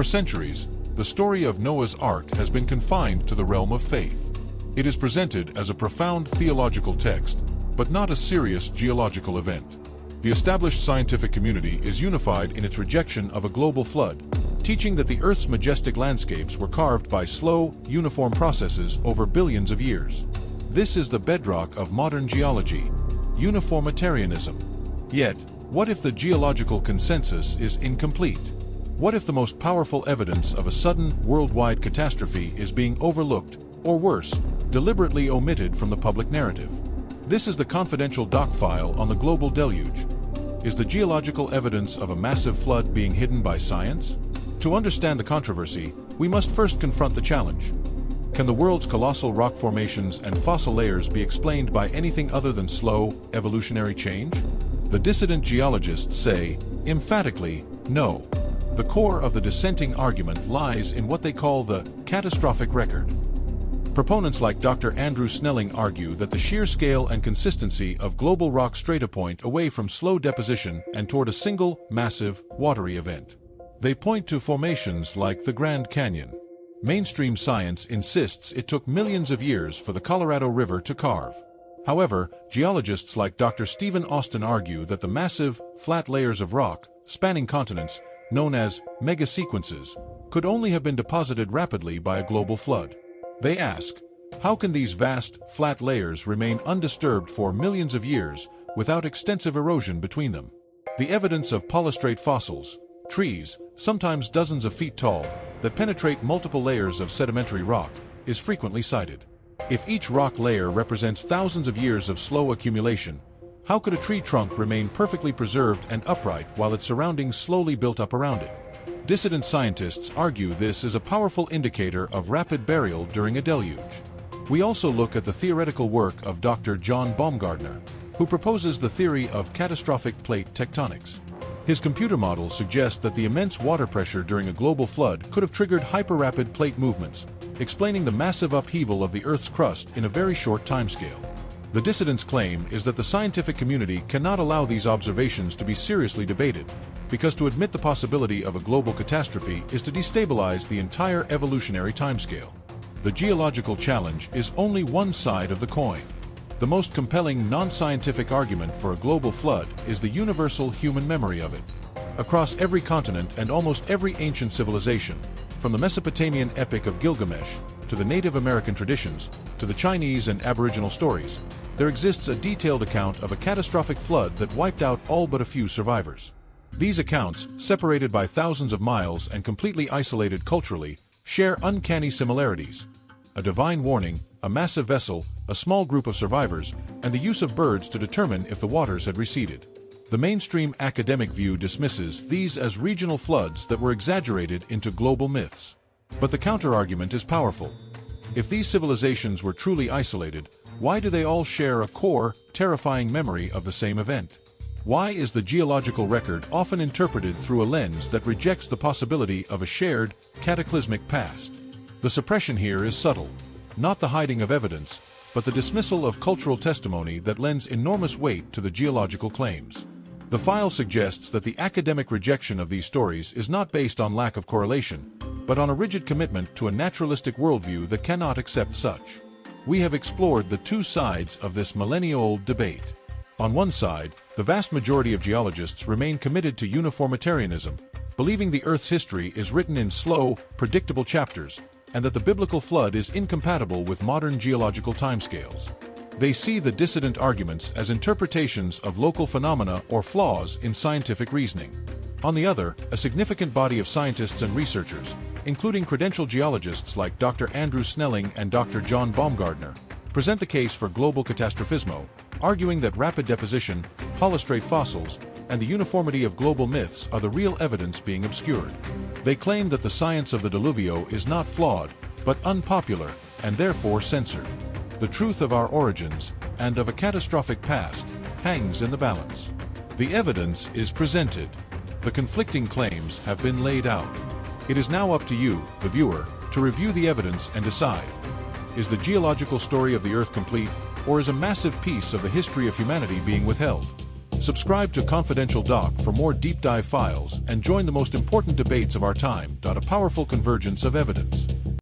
For centuries, the story of Noah's Ark has been confined to the realm of faith. It is presented as a profound theological text, but not a serious geological event. The established scientific community is unified in its rejection of a global flood, teaching that the Earth's majestic landscapes were carved by slow, uniform processes over billions of years. This is the bedrock of modern geology, uniformitarianism. Yet, what if the geological consensus is incomplete? What if the most powerful evidence of a sudden, worldwide catastrophe is being overlooked, or worse, deliberately omitted from the public narrative? This is the confidential doc file on the Global Deluge. Is the geological evidence of a massive flood being hidden by science? To understand the controversy, we must first confront the challenge. Can the world's colossal rock formations and fossil layers be explained by anything other than slow, evolutionary change? The dissident geologists say, emphatically, no. The core of the dissenting argument lies in what they call the catastrophic record. Proponents like Dr. Andrew Snelling argue that the sheer scale and consistency of global rock strata point away from slow deposition and toward a single, massive, watery event. They point to formations like the Grand Canyon. Mainstream science insists it took millions of years for the Colorado River to carve. However, geologists like Dr. Stephen Austin argue that the massive, flat layers of rock, spanning continents, known as megasequences, could only have been deposited rapidly by a global flood. They ask, how can these vast, flat layers remain undisturbed for millions of years without extensive erosion between them? The evidence of polystrate fossils, trees, sometimes dozens of feet tall, that penetrate multiple layers of sedimentary rock, is frequently cited. If each rock layer represents thousands of years of slow accumulation, how could a tree trunk remain perfectly preserved and upright while its surroundings slowly built up around it? Dissident scientists argue this is a powerful indicator of rapid burial during a deluge. We also look at the theoretical work of Dr. John Baumgartner, who proposes the theory of catastrophic plate tectonics. His computer models suggest that the immense water pressure during a global flood could have triggered hyperrapid plate movements, explaining the massive upheaval of the Earth's crust in a very short timescale. The dissidents' claim is that the scientific community cannot allow these observations to be seriously debated, because to admit the possibility of a global catastrophe is to destabilize the entire evolutionary timescale. The geological challenge is only one side of the coin. The most compelling non-scientific argument for a global flood is the universal human memory of it. Across every continent and almost every ancient civilization, from the Mesopotamian epic of Gilgamesh, to the Native American traditions, to the Chinese and Aboriginal stories, there exists a detailed account of a catastrophic flood that wiped out all but a few survivors. These accounts, separated by thousands of miles and completely isolated culturally, share uncanny similarities. A divine warning, a massive vessel, a small group of survivors, and the use of birds to determine if the waters had receded. The mainstream academic view dismisses these as regional floods that were exaggerated into global myths. But the counter-argument is powerful. If these civilizations were truly isolated, why do they all share a core, terrifying memory of the same event? Why is the geological record often interpreted through a lens that rejects the possibility of a shared, cataclysmic past? The suppression here is subtle, not the hiding of evidence, but the dismissal of cultural testimony that lends enormous weight to the geological claims. The file suggests that the academic rejection of these stories is not based on lack of correlation, but on a rigid commitment to a naturalistic worldview that cannot accept such. We have explored the two sides of this millennia-old debate. On one side, the vast majority of geologists remain committed to uniformitarianism, believing the Earth's history is written in slow, predictable chapters, and that the biblical flood is incompatible with modern geological timescales. They see the dissident arguments as interpretations of local phenomena or flaws in scientific reasoning. On the other, a significant body of scientists and researchers, including credentialed geologists like Dr. Andrew Snelling and Dr. John Baumgartner, present the case for global catastrophismo, arguing that rapid deposition, polystrate fossils, and the uniformity of global myths are the real evidence being obscured. They claim that the science of the Diluvio is not flawed, but unpopular, and therefore censored. The truth of our origins, and of a catastrophic past, hangs in the balance. The evidence is presented. The conflicting claims have been laid out. It is now up to you, the viewer, to review the evidence and decide. Is the geological story of the Earth complete, or is a massive piece of the history of humanity being withheld? Subscribe to Confidential Doc for more deep dive files and join the most important debates of our time. A powerful convergence of evidence.